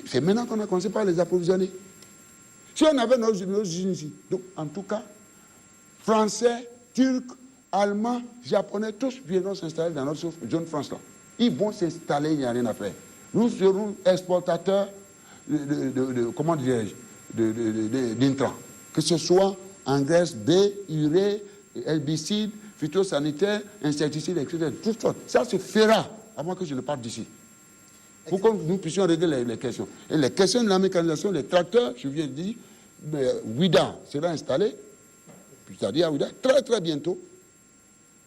C'est maintenant qu'on a commencé par les approvisionner. Si on avait nos usines ici, donc en tout cas, Français, Turcs, Allemands, Japonais, tous viendront s'installer dans notre zone France-là. Ils vont s'installer, il n'y a rien à faire. Nous serons exportateurs comment dirais-je, d'intrants. Que ce soit engrais, B, urée, herbicides, phytosanitaires, insecticides, etc. Tout ça. Ça se fera avant que je ne parte d'ici. Pour que nous puissions régler les questions. Et les questions de la mécanisation, les tracteurs, je viens de dire, Ouida sera installé, c'est-à-dire Ouida, très très bientôt.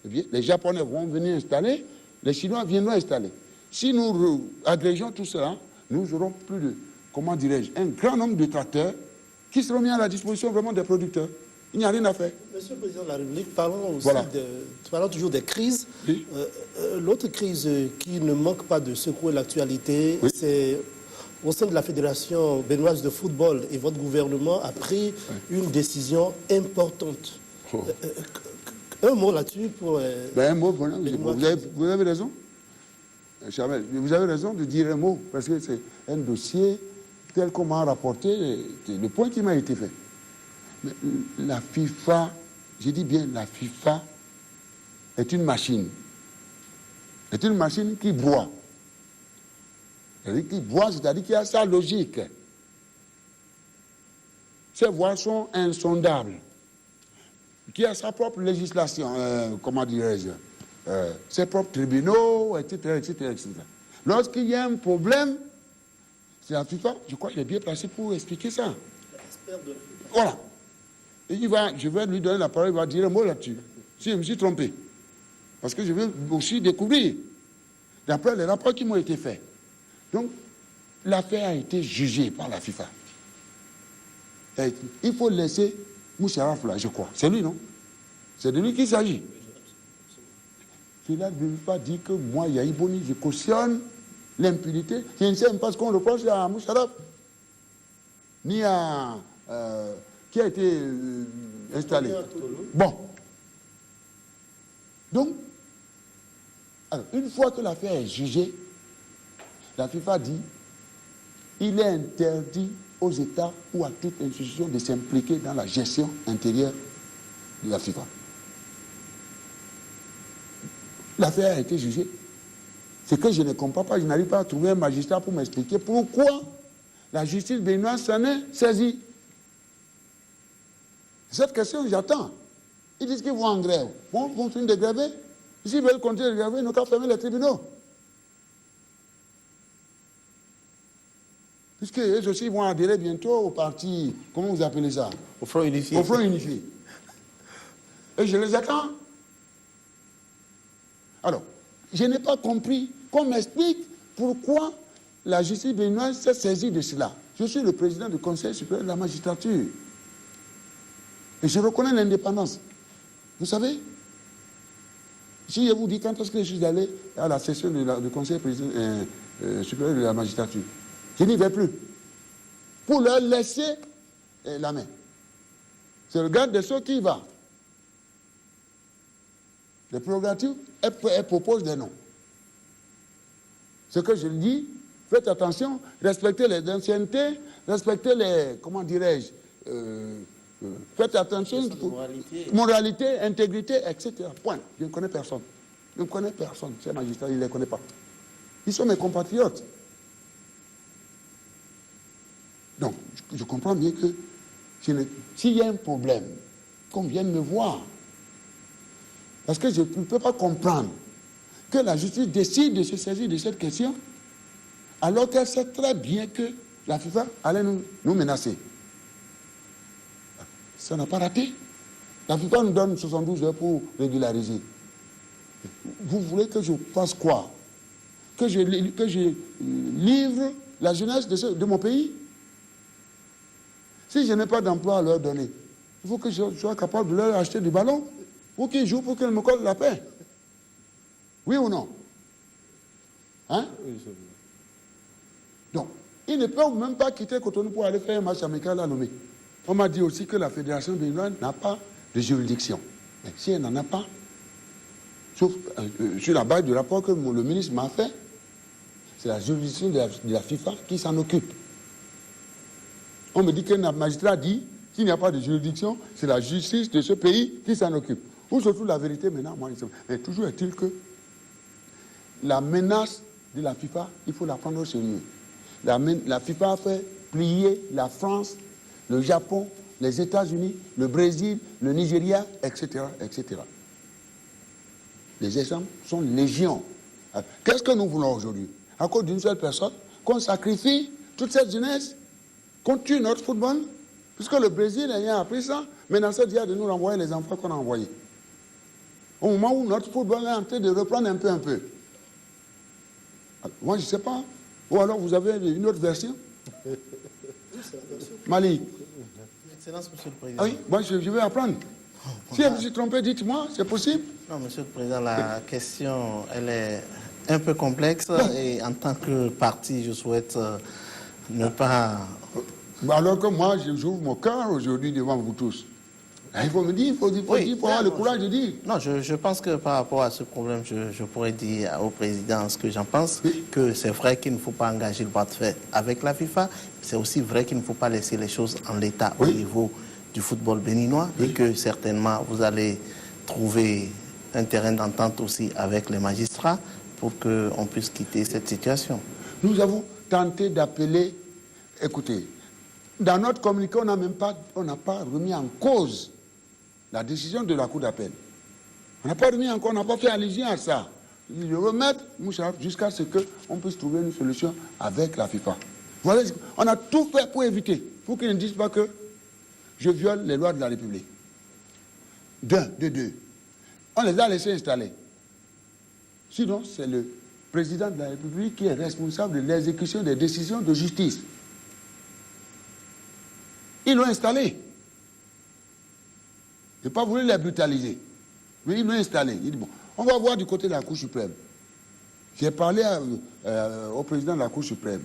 Eh bien, les Japonais vont venir installer, les Chinois viendront installer. Si nous agrégeons tout cela, nous aurons plus de, comment dirais-je, un grand nombre de tracteurs qui seront mis à la disposition vraiment des producteurs. Il n'y a rien à faire. Monsieur le Président de la République, parlons aussi voilà. Toujours des crises. Oui. L'autre crise qui ne manque pas de secouer l'actualité, oui. c'est au sein de la Fédération béninoise de football, et votre gouvernement a pris une décision importante. Oh. Un mot là-dessus pour... un mot, voilà, vous avez raison. Chamel, vous avez raison de dire un mot, parce que c'est un dossier tel qu'on m'a rapporté, le point qui m'a été fait. Mais la FIFA, je dis bien la FIFA, est une machine. C'est une machine qui boit. C'est-à-dire qui boit, c'est-à-dire qu'il y a sa logique. Ces voies sont insondables. Qui a sa propre législation, comment dirais-je, ses propres tribunaux, etc., etc., etc. Lorsqu'il y a un problème, c'est la FIFA, je crois qu'il est bien placé pour expliquer ça. Voilà. Et je vais lui donner la parole, il va dire un mot là-dessus. Si je me suis trompé. Parce que je veux aussi découvrir, d'après les rapports qui m'ont été faits. Donc, l'affaire a été jugée par la FIFA. Il faut laisser Moucharaf là, je crois. C'est lui, non? C'est de lui qu'il s'agit. Cela ne veut pas dire que moi, Yahi Boni, je cautionne l'impunité. Je ne sais même pas ce qu'on reproche à Moucharaf, ni à... qui a été installé. Bon. Donc, alors, une fois que l'affaire est jugée, la FIFA dit il est interdit aux États ou à toute institution de s'impliquer dans la gestion intérieure de la FIFA. L'affaire a été jugée. C'est que je ne comprends pas, je n'arrive pas à trouver un magistrat pour m'expliquer pourquoi la justice béninoise s'en est saisie. Cette question, j'attends. Ils disent qu'ils vont en grève. Bon, ils vont finir de gréver. S'ils veulent continuer de gréver, ils n'ont qu'à fermer les tribunaux. Puisque eux aussi vont adhérer bientôt au parti, comment vous appelez ça? Au Front Unifié. Au Front Unifié. Et je les attends. Alors, je n'ai pas compris qu'on m'explique pourquoi la justice béninoise s'est saisie de cela. Je suis le président du Conseil supérieur de la magistrature. Et je reconnais l'indépendance. Vous savez, si je vous dis quand est-ce que je suis allé à la session du Conseil supérieur de la magistrature, je n'y vais plus. Pour leur laisser la main. C'est le garde des Sceaux qui y va. Les prérogatives, elle propose des noms. Ce que je dis, faites attention, respectez les anciennetés, respectez les, comment dirais-je, faites attention, moralité, intégrité, etc. Point. Je ne connais personne. Je ne connais personne. Ces magistrats, je ne les connais pas. Ils sont mes compatriotes. Donc, je comprends bien que s'il y a un problème, qu'on vienne me voir. Parce que je ne peux pas comprendre que la justice décide de se saisir de cette question alors qu'elle sait très bien que la FIFA allait nous menacer. Ça n'a pas raté. La FIFA nous donne 72 heures pour régulariser. Vous voulez que je fasse quoi? Que je livre la jeunesse de mon pays? Si je n'ai pas d'emploi à leur donner, il faut que je sois capable de leur acheter du ballon pour qu'ils jouent, pour qu'ils me collent la paix. Oui ou non? Hein? Donc, ils ne peuvent même pas quitter Cotonou pour aller faire un match amical à Lomé. On m'a dit aussi que la Fédération béninoise n'a pas de juridiction. Mais si elle n'en a pas, sauf sur la base du rapport que le ministre m'a fait, c'est la juridiction de la FIFA qui s'en occupe. On me dit qu'un magistrat dit qu'il n'y a pas de juridiction, c'est la justice de ce pays qui s'en occupe. Où se trouve la vérité maintenant? Moi, mais toujours est-il que la menace de la FIFA, il faut la prendre au sérieux. La FIFA a fait plier la France, le Japon, les États-Unis, le Brésil, le Nigeria, etc., etc. Les exemples sont légion. Qu'est-ce que nous voulons aujourd'hui? À cause d'une seule personne, qu'on sacrifie toute cette jeunesse, qu'on tue notre football, puisque le Brésil ayant appris ça, menaçait déjà de nous renvoyer les enfants qu'on a envoyés. Au moment où notre football est en train de reprendre un peu. Alors, moi, je ne sais pas. Ou alors vous avez une autre version? Mali. Excellence, Monsieur le Président. Ah oui, moi je vais apprendre. Si je me suis trompé, dites-moi, c'est possible? Non, Monsieur le Président, la question, elle est un peu complexe et en tant que parti, je souhaite ne pas... Alors que moi, j'ouvre mon cœur aujourd'hui devant vous tous. Il faut me dire, il faut avoir le courage de dire. Non, je pense que par rapport à ce problème, je pourrais dire au président ce que j'en pense, que c'est vrai qu'il ne faut pas engager le bras de fer avec la FIFA, c'est aussi vrai qu'il ne faut pas laisser les choses en l'état au niveau du football béninois et que certainement vous allez trouver un terrain d'entente aussi avec les magistrats pour qu'on puisse quitter cette situation. Nous avons tenté d'appeler, écoutez, dans notre communiqué, on n'a pas remis en cause la décision de la Cour d'appel. On n'a pas remis en cause, on n'a pas fait allusion à ça. Ils le remettent, jusqu'à ce qu'on puisse trouver une solution avec la FIFA. Voilà, on a tout fait pour éviter, pour qu'ils ne disent pas que je viole les lois de la République. De deux. On les a laissés installer. Sinon, c'est le président de la République qui est responsable de l'exécution des décisions de justice. Ils l'ont installé. Je n'ai pas voulu les brutaliser. Mais ils l'ont installé. Il dit, bon, on va voir du côté de la Cour suprême. J'ai parlé au président de la Cour suprême.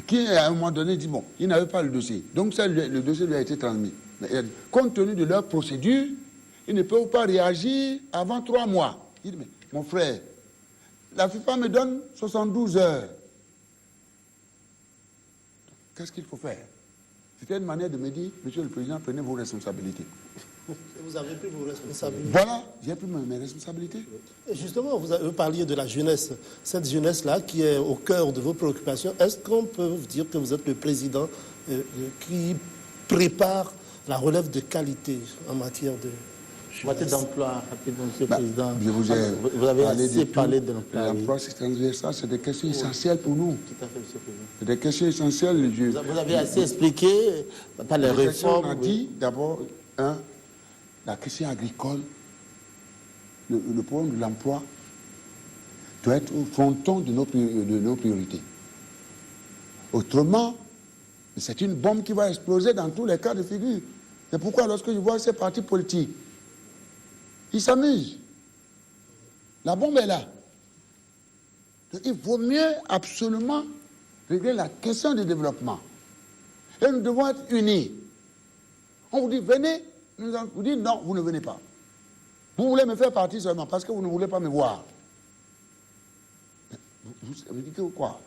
Qui, à un moment donné, dit, bon, il n'avait pas le dossier. Donc, ça, le dossier lui a été transmis. Mais, compte tenu de leur procédure, ils ne peuvent pas réagir avant 3 mois. Il dit, mais mon frère, la FIFA me donne 72 heures. Qu'est-ce qu'il faut faire? C'était une manière de me dire, Monsieur le Président, prenez vos responsabilités. Vous avez pris vos responsabilités. Voilà, j'ai pris mes responsabilités. Et justement, vous parliez de la jeunesse. Cette jeunesse-là qui est au cœur de vos préoccupations, est-ce qu'on peut vous dire que vous êtes le président qui prépare la relève de qualité en matière de... En matière d'emploi, rapidement, Monsieur le Président. Vous avez assez parlé de l'emploi. L'emploi, c'est des questions essentielles pour nous. Tout à fait, Monsieur le Président. C'est des questions essentielles. Vous avez assez expliqué par les réformes. On a dit d'abord, la question agricole, le problème de l'emploi doit être au fronton de nos priorités. Autrement, c'est une bombe qui va exploser dans tous les cas de figure. C'est pourquoi lorsque je vois ces partis politiques, ils s'amusent. La bombe est là. Donc, il vaut mieux absolument régler la question du développement. Et nous devons être unis. On vous dit, venez, nous vous dit, non, vous ne venez pas. Vous voulez me faire partie seulement parce que vous ne voulez pas me voir. Vous dites que quoi?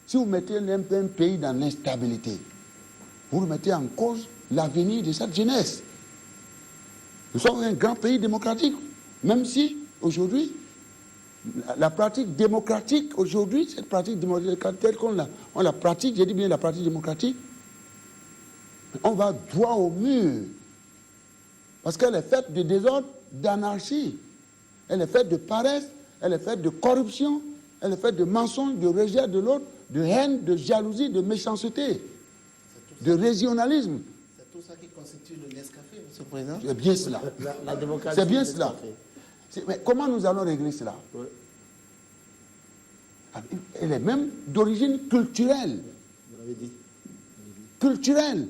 Si vous mettez un pays dans l'instabilité, vous remettez en cause l'avenir de cette jeunesse. Nous sommes un grand pays démocratique, même si aujourd'hui, la pratique démocratique, aujourd'hui, cette pratique démocratique telle qu'on la pratique, j'ai dit bien la pratique démocratique, on va droit au mur. Parce qu'elle est faite de désordre, d'anarchie. Elle est faite de paresse, elle est faite de corruption, elle est faite de mensonges, de rejet de l'autre, de haine, de jalousie, de méchanceté, de régionalisme. C'est tout ça qui constitue le Nescafé, Monsieur le Président. C'est bien cela. La démocratie. C'est bien cela. Mais comment nous allons régler cela? Oui. Elle est même d'origine culturelle. Vous l'avez dit. Culturelle.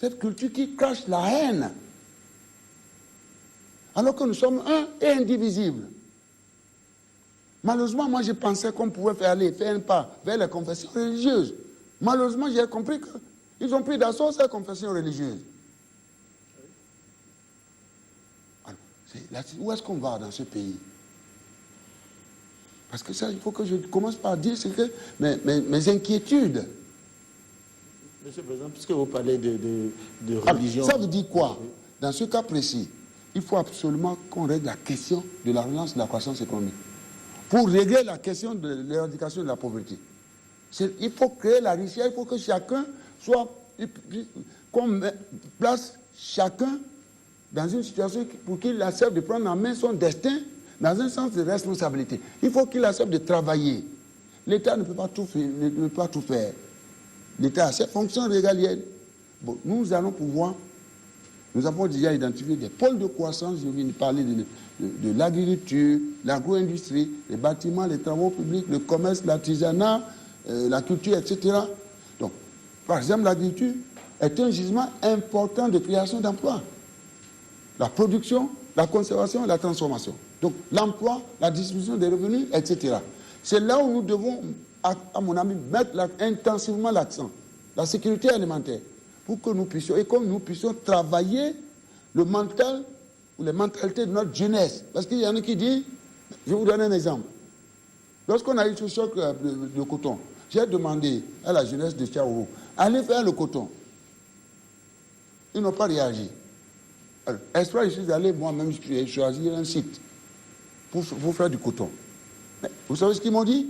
Cette culture qui cache la haine. Alors que nous sommes un et indivisibles. Malheureusement, moi, je pensais qu'on pouvait faire un pas vers les confessions religieuses. Malheureusement, j'ai compris qu'ils ont pris d'assaut ces confessions religieuses. Alors, où est-ce qu'on va dans ce pays? Parce que ça, il faut que je commence par dire ce que mes inquiétudes. Monsieur le Président, puisque vous parlez de religion... Ça veut dire quoi? Dans ce cas précis, il faut absolument qu'on règle la question de la relance de la croissance économique. Pour régler la question de l'éradication de la pauvreté, il faut créer la richesse, il faut que chacun soit... qu'on place chacun dans une situation pour qu'il accepte de prendre en main son destin dans un sens de responsabilité. Il faut qu'il accepte de travailler. L'État ne peut pas tout faire. L'État a ses fonctions régaliennes. Bon, nous allons pouvoir, nous avons déjà identifié des pôles de croissance, je viens de parler de l'agriculture, l'agro-industrie, les bâtiments, les travaux publics, le commerce, l'artisanat, la culture, etc. Donc, par exemple, l'agriculture est un gisement important de création d'emplois. La production, la conservation et la transformation. Donc, l'emploi, la distribution des revenus, etc. C'est là où nous devons, à mon avis, mettre intensivement l'accent. La sécurité alimentaire, pour que nous puissions, et comme nous puissions travailler le mental ou les mentalités de notre jeunesse. Parce qu'il y en a qui disent, je vais vous donner un exemple. Lorsqu'on a eu ce choc de coton, j'ai demandé à la jeunesse de Tchaourou, allez faire le coton. Ils n'ont pas réagi. Alors, je suis allé moi-même choisir un site pour faire du coton. Mais vous savez ce qu'ils m'ont dit?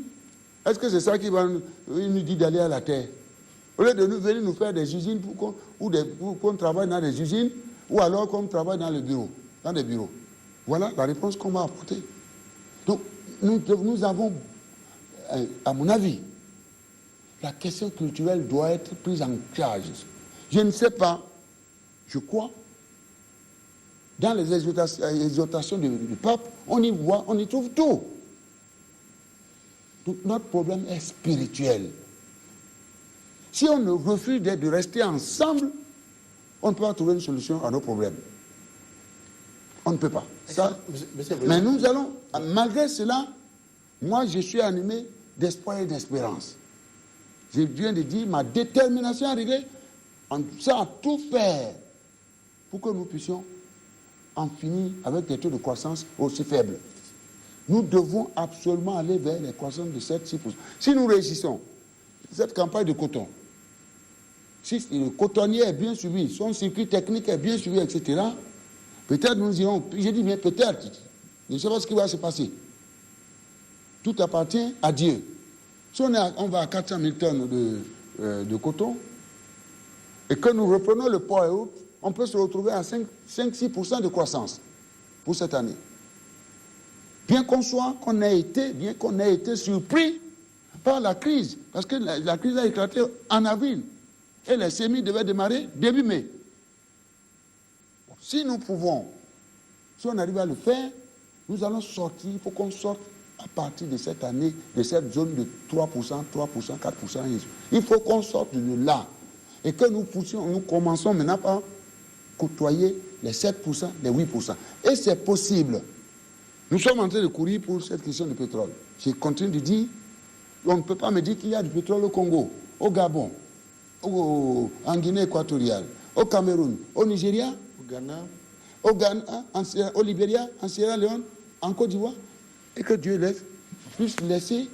Est-ce que c'est ça qui va nous dire d'aller à la terre? Au lieu de venir nous faire des usines pour qu'on travaille dans des usines, ou alors qu'on travaille dans des bureaux. Voilà la réponse qu'on m'a apportée. Donc, nous avons, à mon avis, la question culturelle doit être prise en charge. Je ne sais pas, je crois, dans les exhortations du pape, on y voit, on y trouve tout. Donc notre problème est spirituel. Si on refuse de rester ensemble, on ne peut pas trouver une solution à nos problèmes. On ne peut pas. Ça, mais nous allons, malgré cela, moi je suis animé d'espoir et d'espérance. Je viens de dire ma détermination à régler, à tout faire pour que nous puissions en finir avec des taux de croissance aussi faibles. Nous devons absolument aller vers les croissances de 7-6%. Si nous réussissons cette campagne de coton, si le cotonnier est bien suivi, son circuit technique est bien suivi, etc., peut-être nous irons, je dis bien peut-être, je ne sais pas ce qui va se passer. Tout appartient à Dieu. Si on va à 400 000 tonnes de coton, et que nous reprenons le port et autres, on peut se retrouver à 5-6% de croissance pour cette année. Bien qu'on ait été surpris par la crise, parce que la crise a éclaté en avril, et les semis devaient démarrer début mai. Si nous pouvons, si on arrive à le faire, nous allons sortir, il faut qu'on sorte à partir de cette année, de cette zone de 3%, 4%. Il faut qu'on sorte de là, et que nous commençons maintenant par côtoyer les 7%, les 8%. Et c'est possible. Nous sommes en train de courir pour cette question du pétrole. Je continue de dire, on ne peut pas me dire qu'il y a du pétrole au Congo, au Gabon, en Guinée équatoriale, au Cameroun, au Nigeria, au Ghana, au Libéria, en Sierra Leone, en Côte d'Ivoire, et que Dieu puisse laisser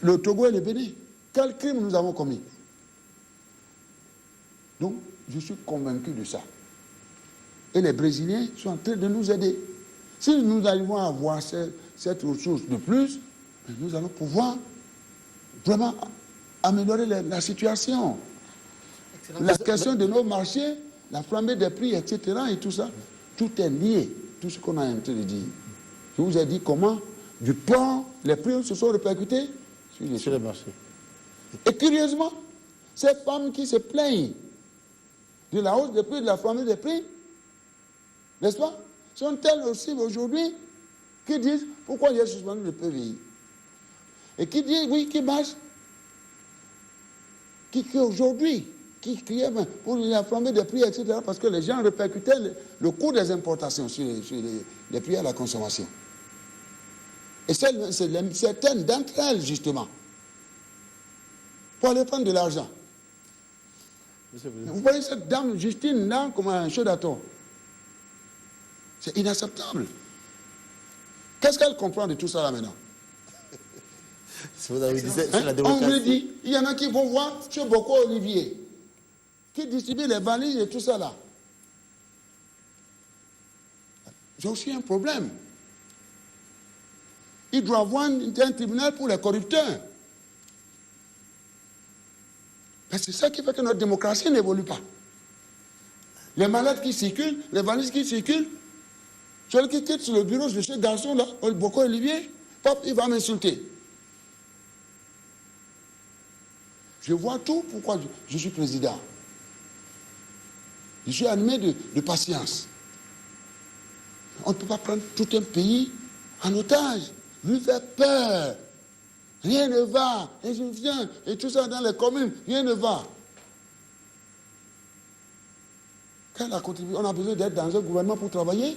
le Togo et le Bénin. Quel crime nous avons commis? Donc, je suis convaincu de ça. Et les Brésiliens sont en train de nous aider. Si nous arrivons à avoir cette ressource de plus, nous allons pouvoir vraiment améliorer la situation. Excellent. La question de nos marchés, la flambée des prix, etc. et tout ça, tout est lié. Tout ce qu'on a en train de dire. Je vous ai dit comment, du port, les prix se sont répercutés sur les marchés. Et curieusement, ces femmes qui se plaignent de la hausse des prix, de la flambée des prix, n'est-ce pas, sont-elles aussi aujourd'hui qui disent pourquoi j'ai suspendu le PVI? Et qui disent oui, qui marchent, qui aujourd'hui, qui criaient pour la flambée des prix, etc., parce que les gens répercutaient le coût des importations sur les prix à la consommation. Et c'est certaines d'entre elles, justement, pour aller prendre de l'argent. Vous voyez cette dame Justine là comme un chaud d'atome. C'est inacceptable. Qu'est-ce qu'elle comprend de tout ça là maintenant? Vous avez dit, c'est la On démocratie. me dit, il y en a qui vont voir chez Boko Olivier, qui distribue les valises et tout ça là. J'ai aussi un problème. Il doit avoir un tribunal pour les corrupteurs. C'est ça qui fait que notre démocratie n'évolue pas. Les malades qui circulent, les valises qui circulent, celui qui quitte sur le bureau de ce garçon là, Boko Olivier, pop, il va m'insulter. Je vois tout pourquoi je suis président. Je suis animé de patience. On ne peut pas prendre tout un pays en otage, lui faire peur. Rien ne va, insuffisant, et tout ça dans les communes, rien ne va. Quand on a besoin d'être dans un gouvernement pour travailler,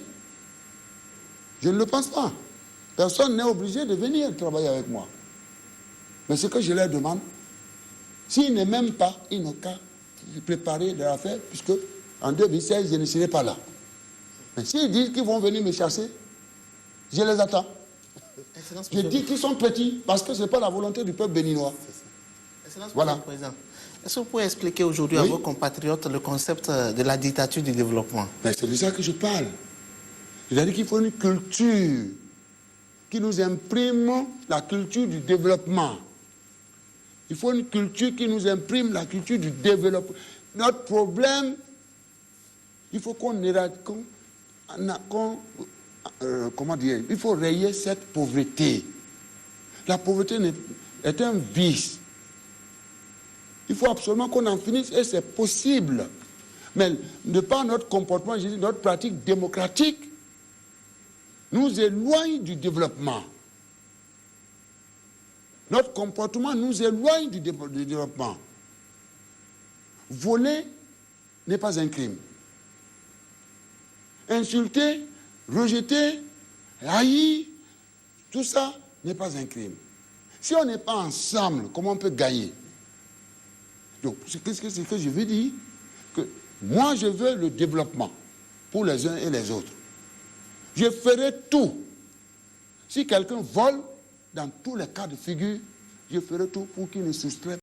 je ne le pense pas. Personne n'est obligé de venir travailler avec moi. Mais ce que je leur demande, s'ils ne m'aiment pas, ils n'ont qu'à préparer leur affaire, puisque en 2016, je ne serai pas là. Mais s'ils disent qu'ils vont venir me chasser, je les attends. Je dis qu'ils sont petits, parce que ce n'est pas la volonté du peuple béninois. Voilà. Est-ce que vous pouvez expliquer aujourd'hui à vos compatriotes le concept de la dictature du développement? C'est de ça que je parle. C'est-à-dire qu'il faut une culture qui nous imprime la culture du développement. Il faut une culture qui nous imprime la culture du développement. Notre problème, il faut qu'on comment dire, il faut rayer cette pauvreté. La pauvreté est un vice. Il faut absolument qu'on en finisse et c'est possible. Mais de par notre comportement, je dis notre pratique démocratique, nous éloigne du développement. Notre comportement nous éloigne du développement. Voler n'est pas un crime. Insulter, rejeter, haïr, tout ça n'est pas un crime. Si on n'est pas ensemble, comment on peut gagner? Donc, c'est ce que je veux dire, que moi je veux le développement pour les uns et les autres. Je ferai tout. Si quelqu'un vole, dans tous les cas de figure, je ferai tout pour qu'il ne soustrait pas.